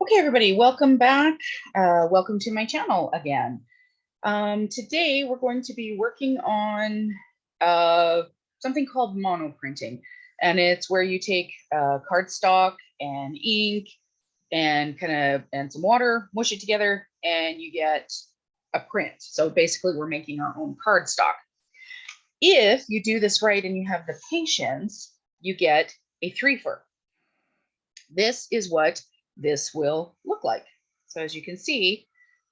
Okay, everybody, welcome back. Welcome to my channel again. Today, we're going to be working on something called monoprinting. And it's where you take cardstock and ink and some water, mush it together, and you get a print. So basically, we're making our own cardstock. If you do this right and you have the patience, you get a 3-fer. This is what this will look like. So as you can see,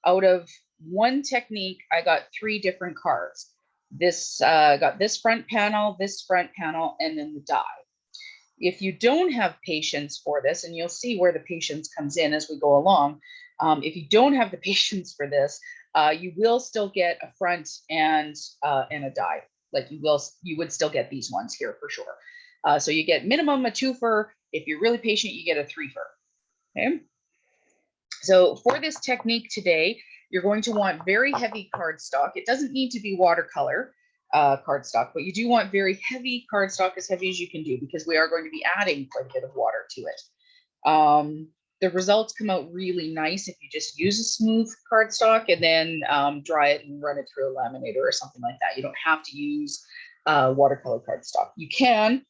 out of one technique, I got 3 different cards. This got this front panel, and then the die. If you don't have patience for this, and you'll see where the patience comes in as we go along, if you don't have the patience for this, you will still get a front and a die. Like you would still get these ones here for sure. So you get minimum a 2-fer. If you're really patient, you get a 3-fer. Okay. So for this technique today, you're going to want very heavy cardstock. It doesn't need to be watercolor cardstock, but you do want very heavy cardstock, as heavy as you can do, because we are going to be adding quite a bit of water to it. The results come out really nice if you just use a smooth cardstock and then dry it and run it through a laminator or something like that. You don't have to use watercolor cardstock. You can,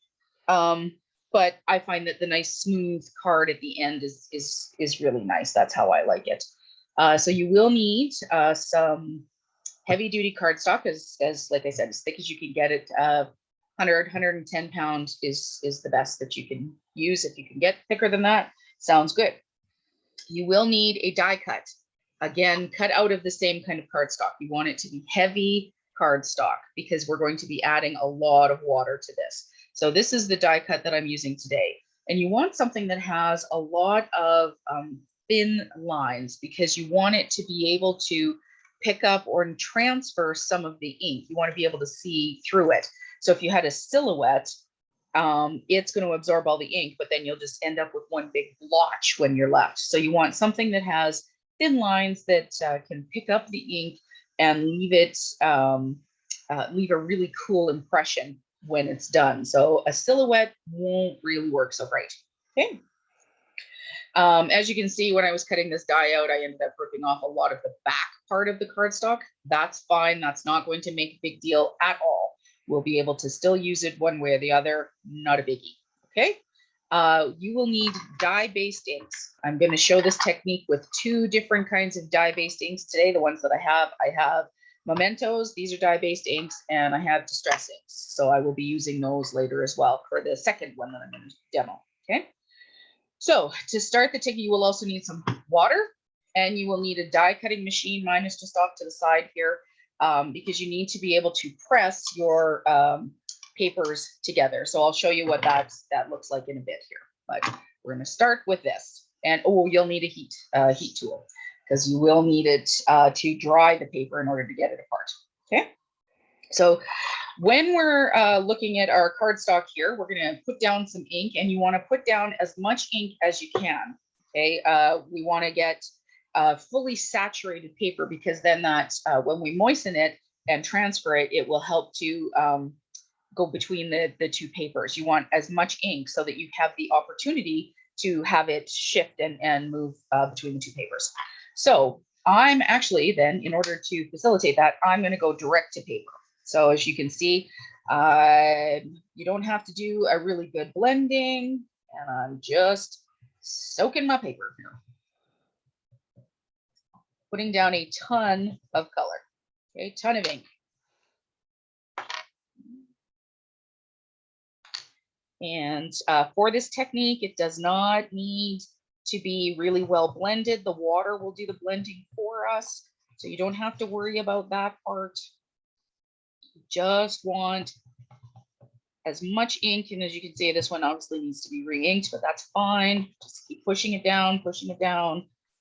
but I find that the nice smooth card at the end is really nice. That's how I like it. So you will need some heavy duty cardstock, as like I said, as thick as you can get it. 110 pound is the best that you can use. If you can get thicker than that, sounds good. You will need a die cut. Again, cut out of the same kind of cardstock. You want it to be heavy cardstock because we're going to be adding a lot of water to this. So this is the die cut that I'm using today. And you want something that has a lot of thin lines because you want it to be able to pick up or transfer some of the ink. You want to be able to see through it. So if you had a silhouette, it's going to absorb all the ink, but then you'll just end up with one big blotch when you're left. So you want something that has thin lines that can pick up the ink and leave it, leave a really cool impression when it's done. So a silhouette won't really work so great. Okay. As you can see, when I was cutting this die out, I ended up ripping off a lot of the back part of the cardstock. That's fine. That's not going to make a big deal at all. We'll be able to still use it one way or the other. Not a biggie. Okay. You will need dye-based inks. I'm going to show this technique with 2 different kinds of dye-based inks today. The ones that I have Mementos. These are dye-based inks, and I have Distress inks. So I will be using those later as well for the second one that I'm going to demo. Okay. So to start the technique, you will also need some water, and you will need a die cutting machine. Mine is just off to the side here because you need to be able to press your papers together. So I'll show you what that looks like in a bit here. But we're going to start with this. And you'll need a heat tool because you will need it to dry the paper in order to get it apart. Okay. So when we're looking at our cardstock here, we're going to put down some ink, and you want to put down as much ink as you can. Okay, we want to get fully saturated paper because then when we moisten it and transfer it, it will help to go between the 2 papers. You want as much ink so that you have the opportunity to have it shift and move between the 2 papers. So I'm actually then, in order to facilitate that, I'm going to go direct to paper. So as you can see, you don't have to do a really good blending, and I'm just soaking my paper here. Putting down a ton of color, okay, ton of ink. And for this technique, it does not need to be really well blended. The water will do the blending for us, so you don't have to worry about that part. Just want as much ink, and as you can see, this one obviously needs to be re-inked, but that's fine. Just keep pushing it down,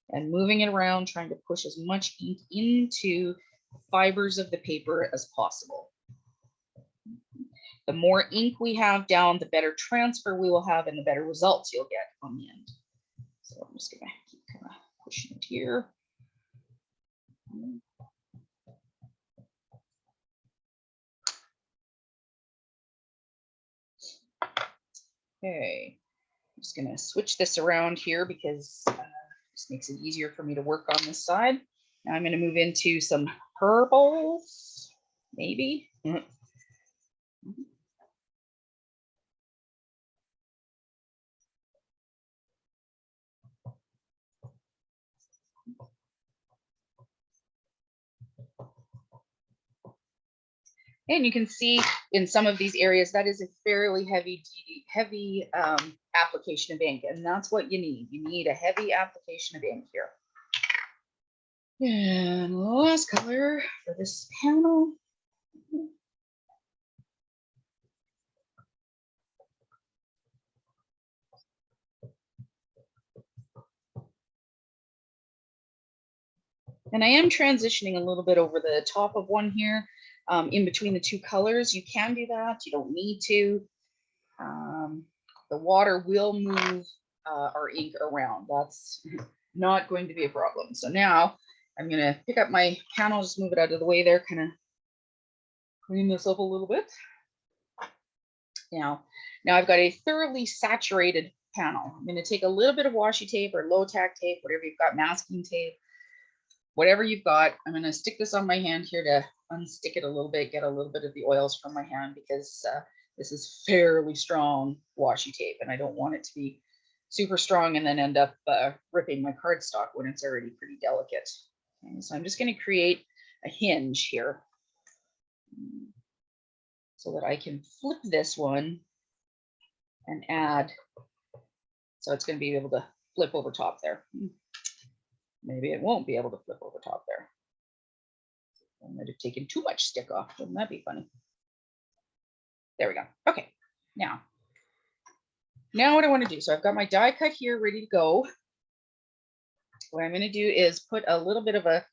and moving it around, trying to push as much ink into the fibers of the paper as possible. The more ink we have down, the better transfer we will have and the better results you'll get on the end. So I'm just gonna keep kind of pushing it here. Okay, I'm just going to switch this around here because Just makes it easier for me to work on this side. Now I'm going to move into some purples, maybe. And you can see in some of these areas that is a fairly heavy application of ink, and that's what you need. You need a heavy application of ink here. And the last color for this panel. And I am transitioning a little bit over the top of one here, in between the two colors. You can do that. You don't need to. The water will move our ink around. That's not going to be a problem. So now I'm going to pick up my panel, just move it out of the way there, kind of clean this up a little bit. Now I've got a thoroughly saturated panel. I'm going to take a little bit of washi tape or low tack tape, whatever you've got, masking tape, whatever you've got. I'm going to stick this on my hand here to unstick it a little bit, get a little bit of the oils from my hand, because this is fairly strong washi tape, and I don't want it to be super strong and then end up ripping my cardstock when it's already pretty delicate. Okay, so I'm just going to create a hinge here so that I can flip this one and add. So it's going to be able to flip over top there. Maybe it won't be able to flip over top there. I might have taken too much stick off. Wouldn't that be funny? There we go. Okay. Now what I want to do, so I've got my die cut here ready to go. What I'm going to do is put a little bit of a,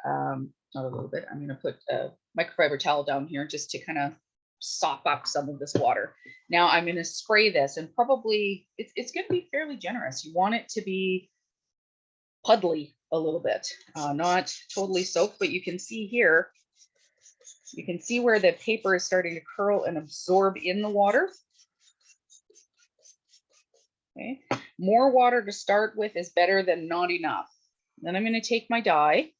not a little bit, I'm going to put a microfiber towel down here just to kind of sop up some of this water. Now I'm going to spray this, and probably it's going to be fairly generous. You want it to be puddly a little bit, not totally soaked, but you can see here, you can see where the paper is starting to curl and absorb in the water. Okay, more water to start with is better than not enough. Then I'm going to take my die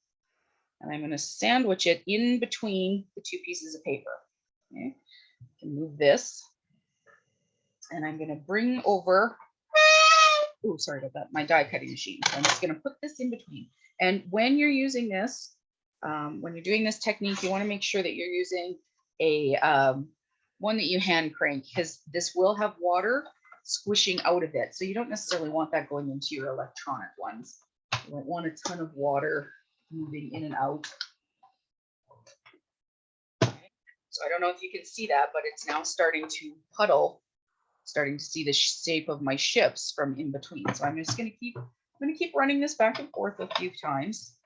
and I'm going to sandwich it in between the two pieces of paper. Okay, I can move this, and I'm going to bring over, oh, sorry about that, my die cutting machine. So I'm just going to put this in between. And when you're using this, when you're doing this technique, you want to make sure that you're using a one that you hand crank, because this will have water squishing out of it. So you don't necessarily want that going into your electronic ones. You don't want a ton of water moving in and out. Okay. So I don't know if you can see that, but it's now starting to puddle, starting to see the shape of my ships from in between. So I'm just going to keep running this back and forth a few times.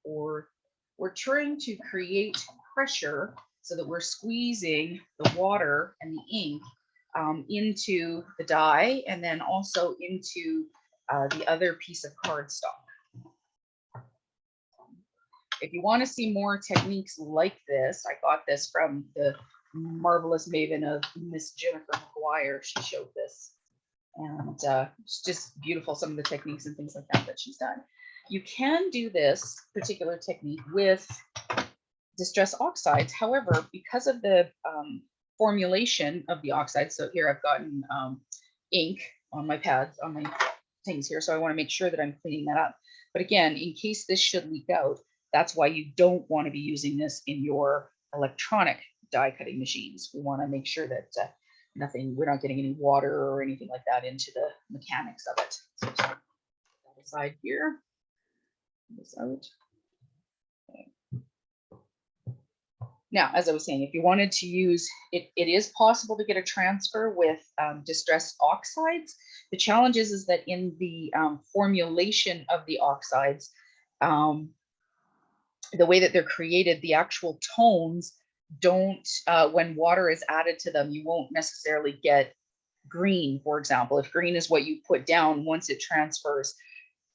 Or we're trying to create pressure so that we're squeezing the water and the ink into the die, and then also into the other piece of cardstock. If you want to see more techniques like this, I got this from the marvelous maven of Miss Jennifer McGuire. She showed this, and it's just beautiful, some of the techniques and things like that she's done. You can do this particular technique with distress oxides. However, because of the formulation of the oxides, so here I've gotten ink on my pads, on my things here, so I want to make sure that I'm cleaning that up. But again, in case this should leak out, that's why you don't want to be using this in your electronic die cutting machines. We want to make sure that we're not getting any water or anything like that into the mechanics of it. So that aside here, this out. Okay. Now, as I was saying, if you wanted to use it, it is possible to get a transfer with distress oxides. The challenge is that in the formulation of the oxides, the way that they're created, the actual tones don't, when water is added to them, you won't necessarily get green, for example. If green is what you put down, once it transfers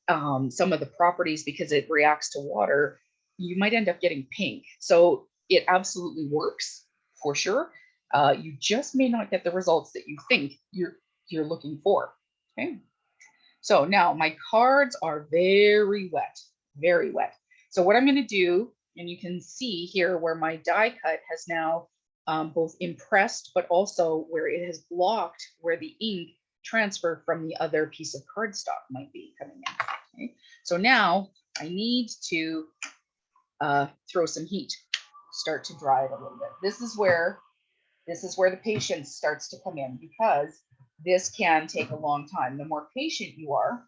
some of the properties, because it reacts to water, you might end up getting pink. So it absolutely works for sure. you just may not get the results that you think you're looking for. Okay. So now my cards are very wet, very wet. So what I'm going to do, and you can see here where my die cut has now both impressed, but also where it has blocked where the ink transfer from the other piece of cardstock might be coming in. Okay. So now I need to throw some heat, start to dry it a little bit. This is where the patience starts to come in, because this can take a long time. The more patient you are,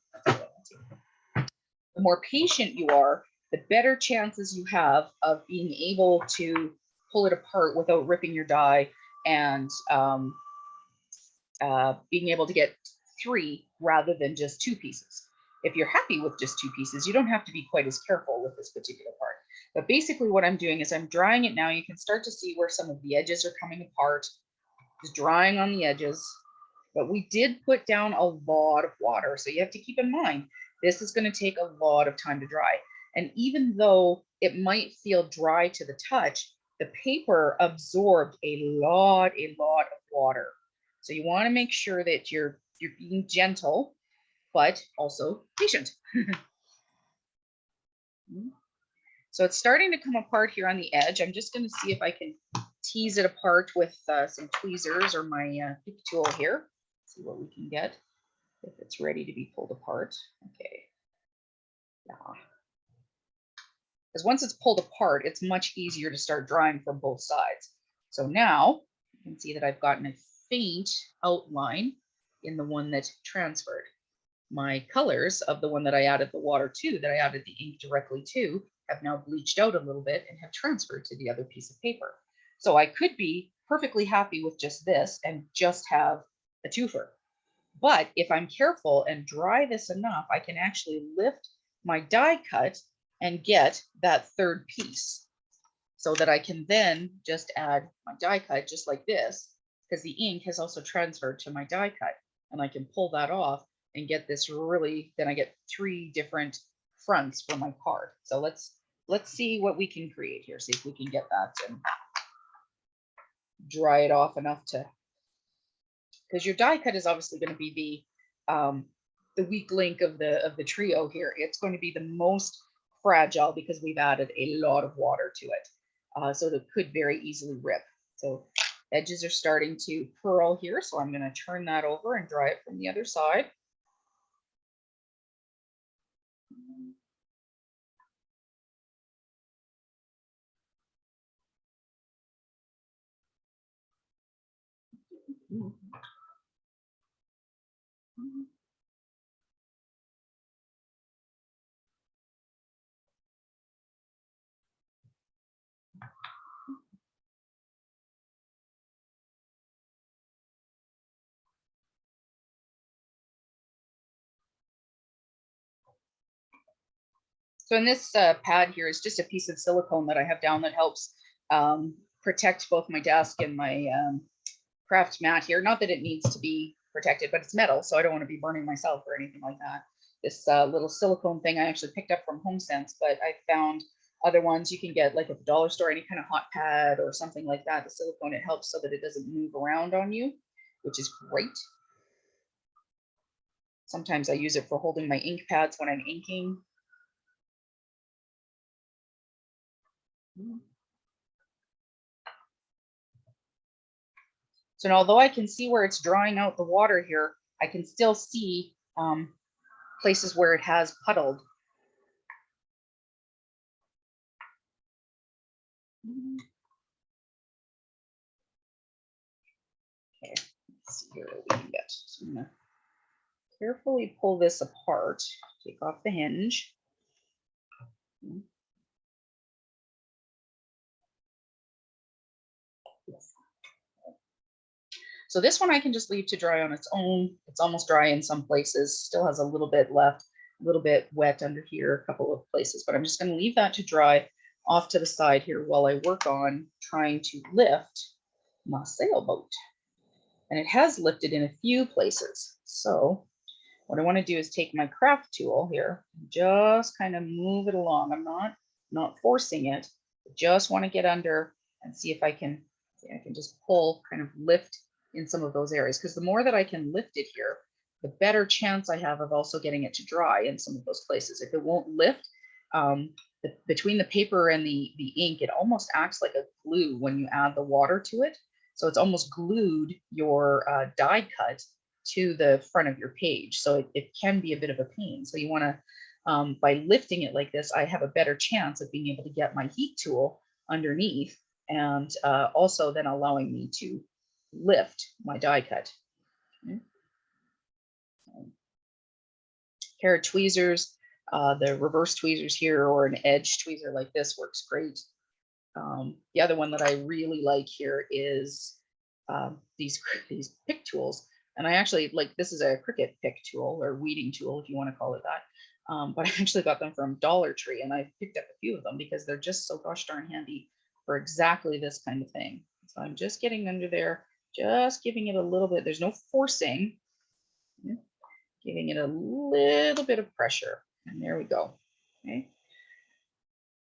the better chances you have of being able to pull it apart without ripping your die, and being able to get 3 rather than just 2 pieces. If you're happy with just 2 pieces, you don't have to be quite as careful with this particular part. But basically what I'm doing is I'm drying it now. You can start to see where some of the edges are coming apart, just drying on the edges. But we did put down a lot of water. So you have to keep in mind, this is going to take a lot of time to dry. And even though it might feel dry to the touch, the paper absorbed a lot of water. So you want to make sure that you're being gentle, but also patient. So it's starting to come apart here on the edge. I'm just going to see if I can tease it apart with some tweezers or my pick tool here. See what we can get if it's ready to be pulled apart. Okay. Yeah. Because once it's pulled apart, it's much easier to start drying from both sides. So now you can see that I've gotten a faint outline in the one that transferred. My colors of the one that I added the water to, that I added the ink directly to, have now bleached out a little bit and have transferred to the other piece of paper. So I could be perfectly happy with just this and just have a twofer. But if I'm careful and dry this enough, I can actually lift my die cut and get that third piece, so that I can then just add my die cut just like this, because the ink has also transferred to my die cut, and I can pull that off and get this really, then I get 3 different fronts for my card. So let's see what we can create here. See if we can get that and dry it off enough to, because your die cut is obviously going to be the weak link of the trio here. It's going to be the most fragile because we've added a lot of water to it. So it could very easily rip. So edges are starting to curl here. So I'm going to turn that over and dry it from the other side. So in this pad here is just a piece of silicone that I have down that helps protect both my desk and my craft mat here. Not that it needs to be protected, but it's metal, so I don't want to be burning myself or anything like that. This little silicone thing I actually picked up from HomeSense, but I found other ones you can get like at the dollar store, any kind of hot pad or something like that. The silicone, it helps so that it doesn't move around on you, which is great. Sometimes I use it for holding my ink pads when I'm inking. So although I can see where it's drawing out the water here, I can still see places where it has puddled. Okay, let's see here what we can get. So I'm gonna carefully pull this apart, take off the hinge. So this one I can just leave to dry on its own. It's almost dry in some places, still has a little bit left, a little bit wet under here, a couple of places, but I'm just going to leave that to dry off to the side here while I work on trying to lift my sailboat. And it has lifted in a few places. So what I want to do is take my craft tool here and just kind of move it along. I'm not forcing it. I just want to get under and see if I can See, I can just pull, kind of lift in some of those areas, because the more that I can lift it here, the better chance I have of also getting it to dry in some of those places. If it won't lift, between the paper and the ink, it almost acts like a glue when you add the water to it. So it's almost glued your die cut to the front of your page. So it can be a bit of a pain. So you want to, by lifting it like this, I have a better chance of being able to get my heat tool underneath, and also then allowing me to lift my die cut. Okay. Pair of tweezers, the reverse tweezers here or an edge tweezer like this works great. The other one that I really like here is these pick tools. And I actually like, this is a Cricut pick tool or weeding tool, if you want to call it that. But I actually got them from Dollar Tree, and I picked up a few of them because they're just so gosh darn handy for exactly this kind of thing. So I'm just getting under there, just giving it a little bit. There's no forcing, giving it a little bit of pressure. And there we go. Okay.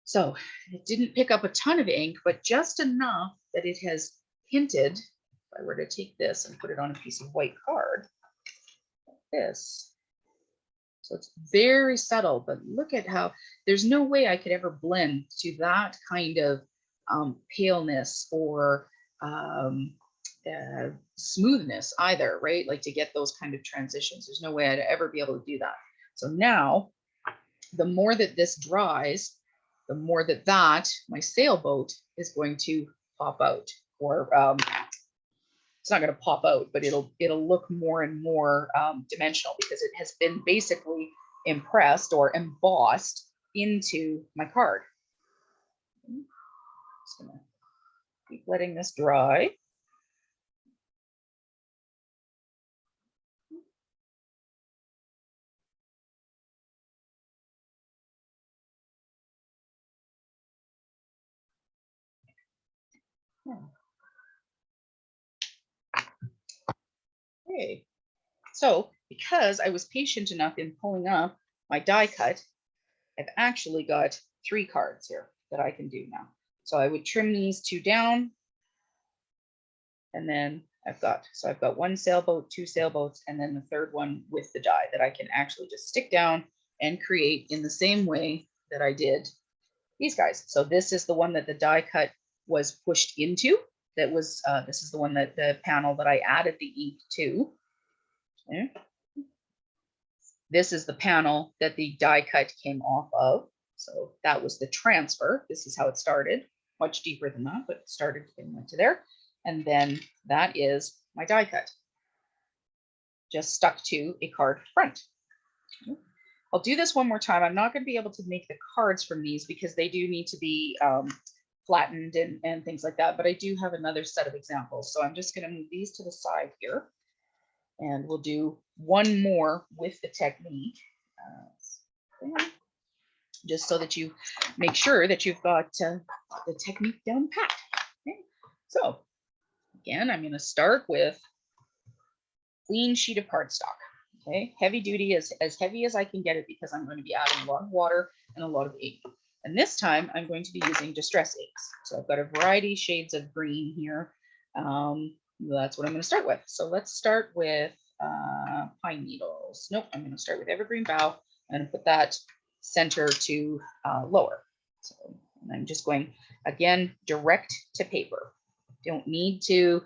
So it didn't pick up a ton of ink, but just enough that it has hinted. If I were to take this and put it on a piece of white card, like this. So it's very subtle, but look at how there's no way I could ever blend to that kind of paleness or smoothness either, right? Like to get those kind of transitions. There's no way I'd ever be able to do that. So now, the more that this dries, the more that my sailboat is going to pop out, or it's not going to pop out, but it'll look more and more dimensional because it has been basically impressed or embossed into my card. Just going to keep letting this dry. Okay. So because I was patient enough in pulling up my die cut, I've actually got 3 cards here that I can do now. So I would trim these 2 down, and then I've got 1 sailboat, 2 sailboats, and then the third one with the die that I can actually just stick down and create in the same way that I did these guys. So this is the one that the die cut was pushed into. That was this is the one that the panel that I added the ink to. Okay. This is the panel that the die cut came off of. So that was the transfer. This is how it started. Much deeper than that, but it started and went to there. And then that is my die cut. Just stuck to a card front. Okay. I'll do this one more time. I'm not going to be able to make the cards from these because they do need to be flattened and things like that. But I do have another set of examples. So I'm just going to move these to the side here. And we'll do one more with the technique, just so that you make sure that you've got the technique down pat. Okay. So again, I'm going to start with clean sheet of cardstock. Okay, heavy duty, as heavy as I can get it, because I'm going to be adding a lot of water and a lot of ink. And this time I'm going to be using distress inks. So I've got a variety of shades of green here. That's what I'm going to start with. So let's start with pine needles. Nope, I'm going to start with evergreen bough. I'm going to put that center to lower. So and I'm just going, again, direct to paper. Don't need to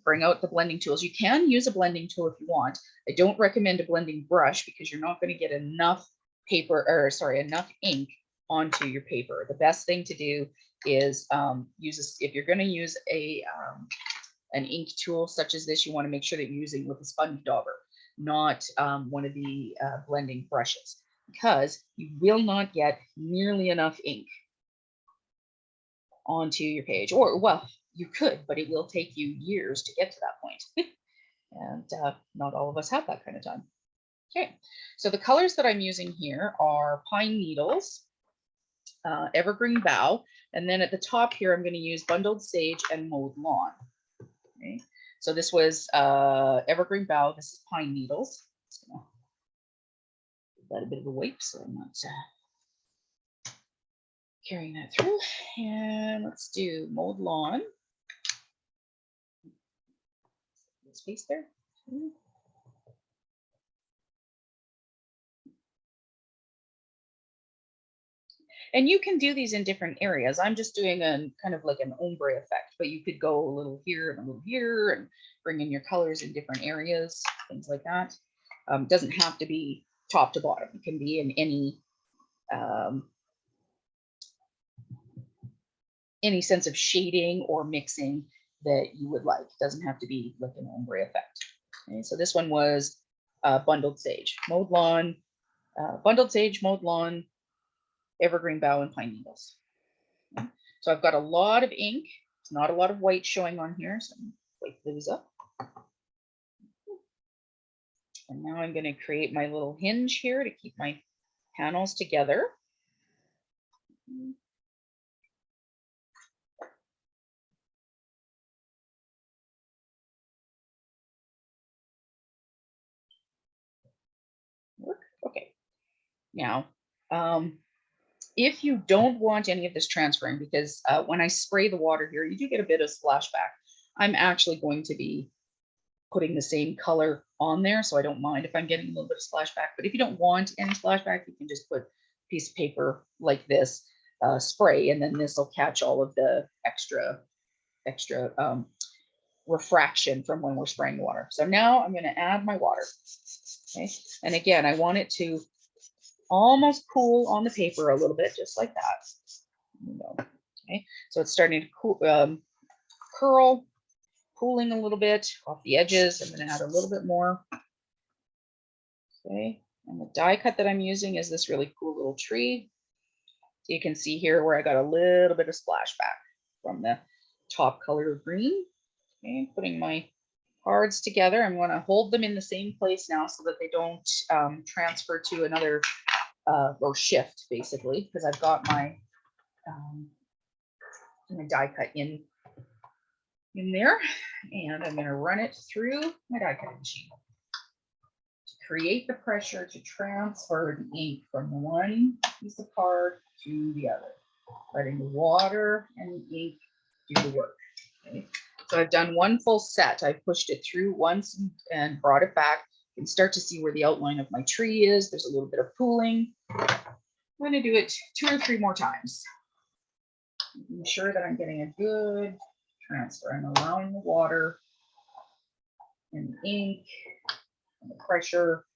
bring out the blending tools. You can use a blending tool if you want. I don't recommend a blending brush because you're not going to get enough paper, or sorry, enough ink onto your paper. The best thing to do is if you're going to use an ink tool such as this, you want to make sure that you're using with a sponge dauber, not one of the blending brushes, because you will not get nearly enough ink onto your page. Or, well, you could, but it will take you years to get to that point. And not all of us have that kind of time. Okay, so the colors that I'm using here are pine needles, evergreen bough, and then at the top here, I'm going to use bundled sage and mowed lawn. Okay, so this was evergreen bough. This is pine needles. Just gonna give that a bit of a wipe so I'm not carrying that through. And let's do mowed lawn. Space there. And you can do these in different areas. I'm just doing a kind of like an ombre effect, but you could go a little here and a little here and bring in your colors in different areas, things like that. Doesn't have to be top to bottom. It can be in any sense of shading or mixing that you would like. It doesn't have to be like an ombre effect. Okay, so this one was bundled sage, mowed lawn, bundled sage, mowed lawn, evergreen bough, and pine needles. Okay. So I've got a lot of ink. It's not a lot of white showing on here, so I'm wipe those up. And now I'm going to create my little hinge here to keep my panels together. Okay. Now, if you don't want any of this transferring, because when I spray the water here, you do get a bit of splashback. I'm actually going to be putting the same color on there, so I don't mind if I'm getting a little bit of splashback. But if you don't want any splashback, you can just put a piece of paper like this, spray, and then this will catch all of the extra refraction from when we're spraying the water. So now I'm going to add my water. Okay, and again, I want it to almost cool on the paper a little bit, just like that. Okay, so it's starting to cool, curl, cooling a little bit off the edges. I'm going to add a little bit more. Okay, and the die cut that I'm using is this really cool little tree. So you can see here where I got a little bit of splashback from the top color of green. Okay, putting my cards together. I'm going to hold them in the same place now so that they don't transfer to another or shift, basically, because I've got my die cut in there, and I'm going to run it through my die cutting machine to create the pressure to transfer the ink from one piece of card to the other, letting the water and the ink do the work. Okay. So I've done one full set. I pushed it through once and brought it back. You can start to see where the outline of my tree is. There's a little bit of pooling. I'm going to do it 2 or 3 more times. Making sure that I'm getting a good transfer. I'm allowing the water and the ink and the pressure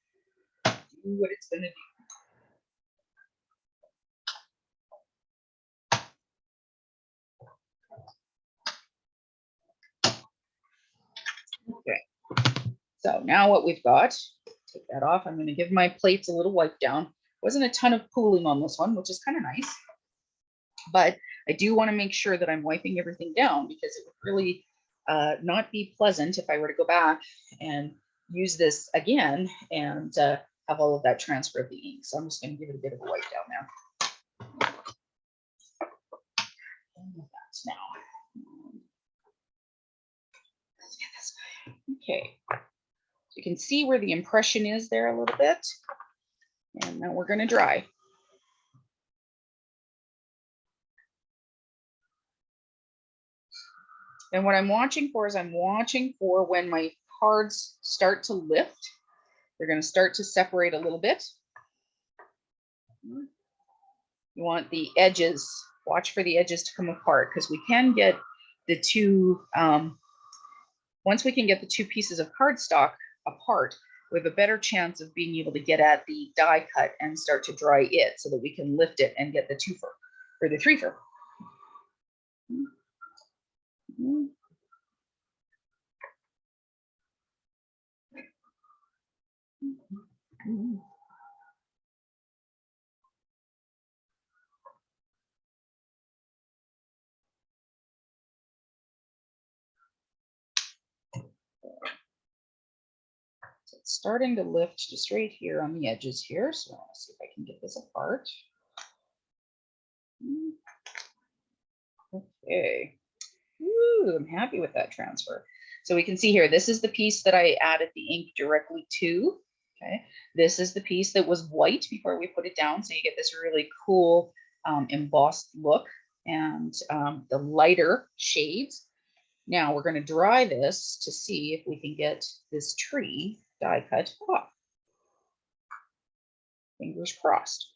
to do what it's going to do. Okay, so now what we've got, take that off. I'm going to give my plates a little wipe down. Wasn't a ton of pooling on this one, which is kind of nice, but I do want to make sure that I'm wiping everything down, because it would really not be pleasant if I were to go back and use this again and have all of that transfer of the ink. So I'm just going to give it a bit of a wipe down there. That's now. Let's get this guy. Okay. So you can see where the impression is there a little bit. And now we're going to dry. And what I'm watching for is I'm watching for when my cards start to lift. They're going to start to separate a little bit. You want the edges, watch for the edges to come apart, because we can get the two, once we can get the two pieces of cardstock apart, we have a better chance of being able to get at the die cut and start to dry it so that we can lift it and get the 2 fur or the 3 fur. So it's starting to lift just right here on the edges here. So let's see if I can get this apart. Okay. Ooh, I'm happy with that transfer. So we can see here, this is the piece that I added the ink directly to. Okay. This is the piece that was white before we put it down. So you get this really cool embossed look, and the lighter shades Now we're going to dry this to see if we can get this tree die cut off. Fingers crossed.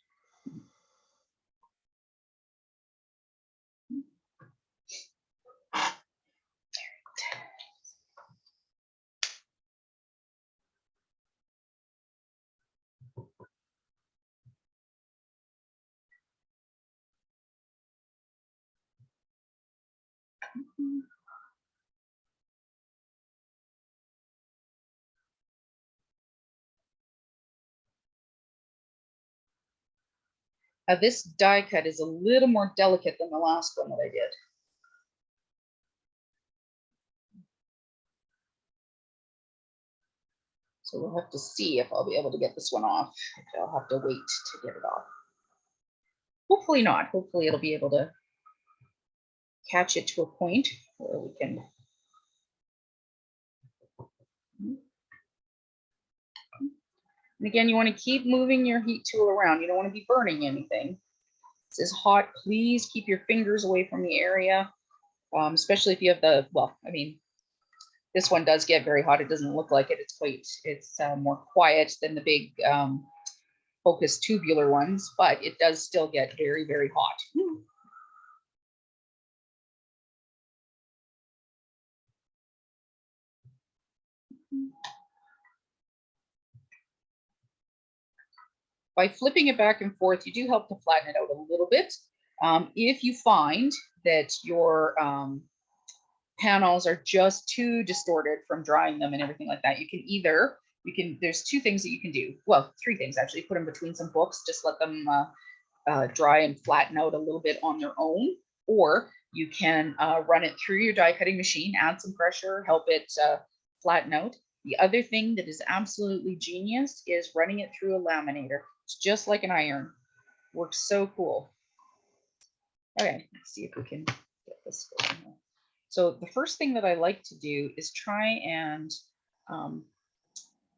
This die cut is a little more delicate than the last one that I did. So we'll have to see if I'll be able to get this one off. I'll have to wait to get it off. Hopefully not. Hopefully it'll be able to catch it to a point where we can. And again, you want to keep moving your heat tool around. You don't want to be burning anything. This is hot. Please keep your fingers away from the area, especially if you have the, well, I mean, this one does get very hot. It doesn't look like it. It's more quiet than the big focused tubular ones, but it does still get very, very hot. By flipping it back and forth, you do help to flatten it out a little bit. If you find that your panels are just too distorted from drying them and everything like that, there's two things that you can do. Well, three things actually. Put them between some books, just let them dry and flatten out a little bit on their own, or you can run it through your die cutting machine, add some pressure, help it flatten out. The other thing that is absolutely genius is running it through a laminator. It's just like an iron. Works so cool. Okay, let's see if we can get this going. So the first thing that I like to do is try and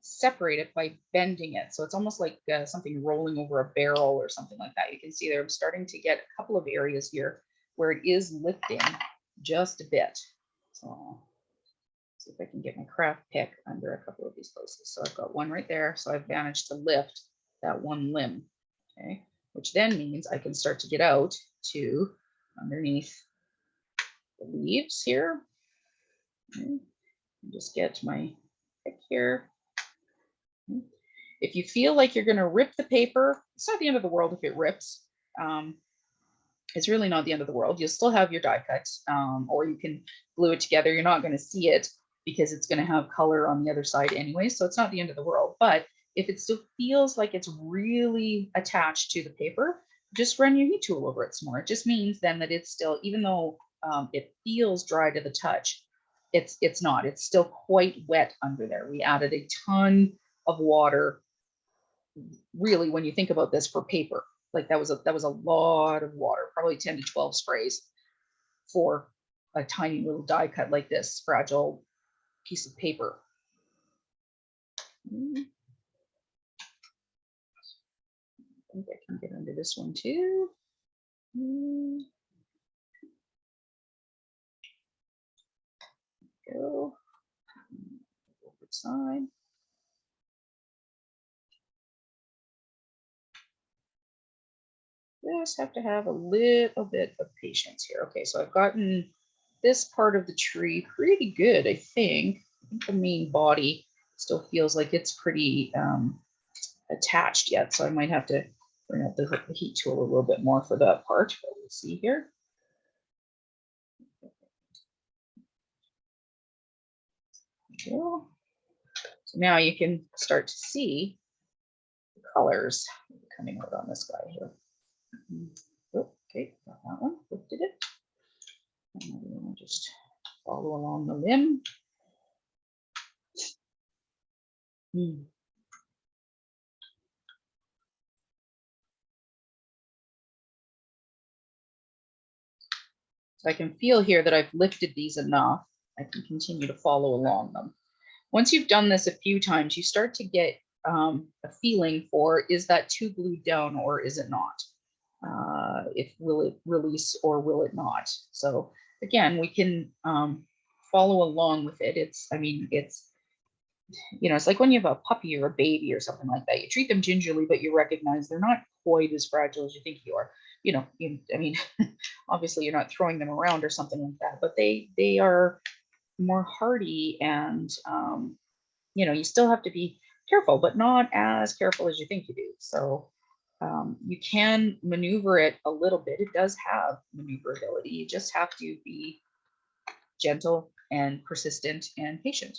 separate it by bending it. So it's almost like something rolling over a barrel or something like that. You can see there, I'm starting to get a couple of areas here where it is lifting just a bit. So see if I can get my craft pick under a couple of these places. So I've got one right there. So I've managed to lift that one limb, okay, which then means I can start to get out to underneath the leaves here. Okay. Just get my pick here. If you feel like you're going to rip the paper, it's not the end of the world if it rips. It's really not the end of the world. You'll still have your die cut, or you can glue it together. You're not going to see it because it's going to have color on the other side anyway, so it's not the end of the world. But if it still feels like it's really attached to the paper, just run your heat tool over it some more. It just means then that it's still, even though it feels dry to the touch, it's not. It's still quite wet under there. We added a ton of water. Really, when you think about this for paper, like that was a lot of water, probably 10 to 12 sprays for a tiny little die cut like this fragile piece of paper. I think I can get under this one too. Go over side. Just have to have a little bit of patience here. Okay, so I've gotten this part of the tree pretty good, I think. The main body still feels like it's pretty attached yet, so I might have to bring up the heat tool a little bit more for that part, but we'll see here. So now you can start to see the colors coming out on this guy here. Oh, okay, got that one, lifted it. And then we'll just follow along the limb. So I can feel here that I've lifted these enough. I can continue to follow along them. Once you've done this a few times, you start to get a feeling for, is that too glued down or is it not? Will it release or will it not? So again, we can follow along with it. It's, I mean, it's, you know, it's like when you have a puppy or a baby or something like that. You treat them gingerly, but you recognize they're not quite as fragile as you think you are. You know, I mean, obviously you're not throwing them around or something like that, but they are more hardy, and you know, you still have to be careful, but not as careful as you think you do. So you can maneuver it a little bit. It does have maneuverability. You just have to be gentle and persistent and patient.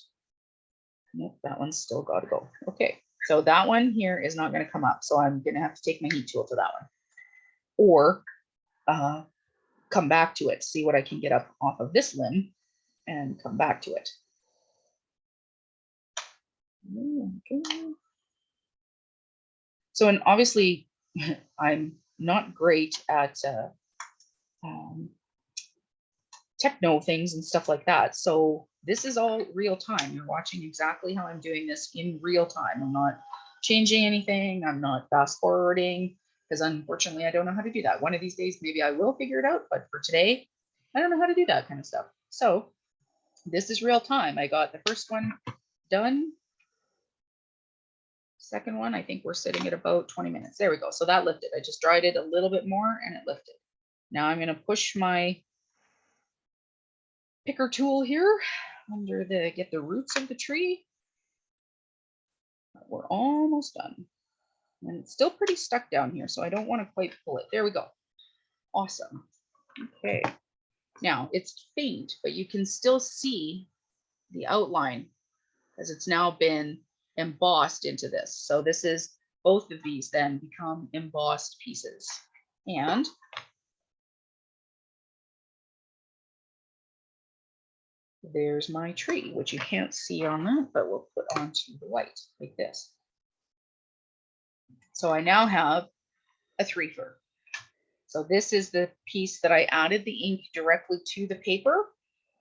Nope, that one's still got to go. Okay, so that one here is not going to come up. So I'm going to have to take my heat tool to that one, or come back to it, see what I can get up off of this limb and come back to it. Okay. So, and obviously I'm not great at techno things and stuff like that. So this is all real time. You're watching exactly how I'm doing this in real time. I'm not changing anything. I'm not fast forwarding, because unfortunately I don't know how to do that. One of these days, maybe I will figure it out, but for today, I don't know how to do that kind of stuff. So this is real time. I got the first one done. Second one, I think we're sitting at about 20 minutes. There we go. So that lifted. I just dried it a little bit more and it lifted. Now I'm going to push my picker tool here under the, get the roots of the tree. We're almost done. And it's still pretty stuck down here, so I don't want to quite pull it. There we go. Awesome. Okay. Now it's faint, but you can still see the outline as it's now been embossed into this. So this is, both of these then become embossed pieces. And there's my tree, which you can't see on that, but we'll put onto the white like this. So I now have a threefer. So this is the piece that I added the ink directly to the paper.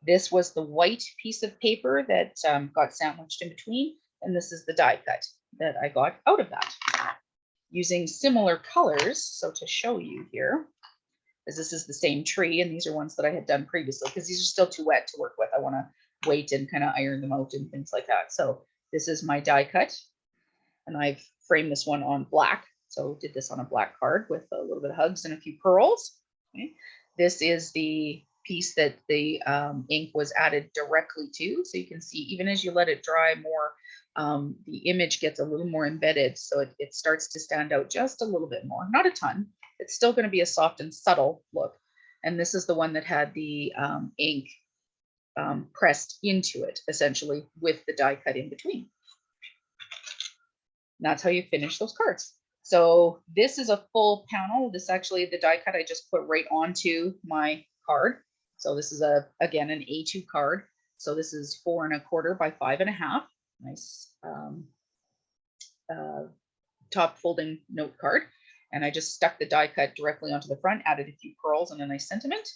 This was the white piece of paper that got sandwiched in between. And this is the die cut that I got out of that. Using similar colors, so to show you here, as this is the same tree, and these are ones that I had done previously, because these are still too wet to work with. I want to wait and kind of iron them out and things like that. So this is my die cut, and I've framed this one on black. So did this on a black card with a little bit of hugs and a few pearls. Okay. This is the piece that the ink was added directly to. So you can see, even as you let it dry more, the image gets a little more embedded. So it starts to stand out just a little bit more, not a ton. It's still going to be a soft and subtle look. And this is the one that had the ink pressed into it, essentially, with the die cut in between. And that's how you finish those cards. So this is a full panel. This actually, the die cut I just put right onto my card. So this is again an A2 card. So this is 4 1/4 by 5 1/2. Nice top folding note card. And I just stuck the die cut directly onto the front, added a few pearls and a nice sentiment.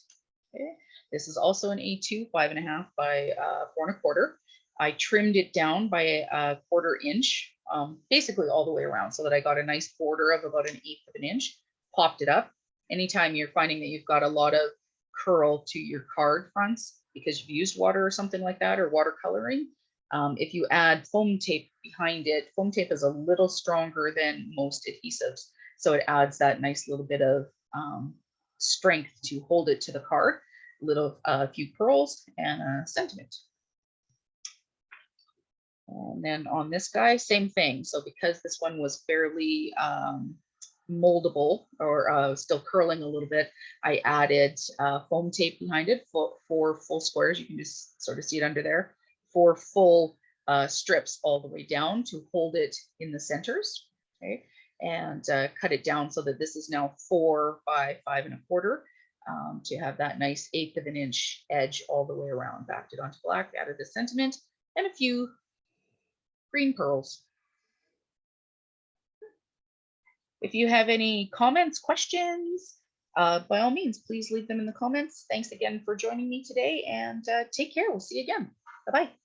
Okay. This is also an A2 5 1/2 by 4 1/4. I trimmed it down by a 1/4 inch, basically all the way around, so that I got a nice border of about 1/8 of an inch, popped it up. Anytime you're finding that you've got a lot of curl to your card fronts because you've used water or something like that, or watercoloring, if you add foam tape behind it, foam tape is a little stronger than most adhesives. So it adds that nice little bit of strength to hold it to the card. A few pearls and a sentiment. And then on this guy, same thing. So because this one was fairly moldable, or still curling a little bit, I added foam tape behind it for full squares. You can just sort of see it under there, 4 full strips all the way down to hold it in the centers. Okay, and cut it down so that this is now 4 by 5 1/4. To have that nice 1/8 of an inch edge all the way around. Backed it onto black, added the sentiment and a few green pearls. If you have any comments, questions, by all means, please leave them in the comments. Thanks again for joining me today, and take care. We'll see you again. Bye-bye.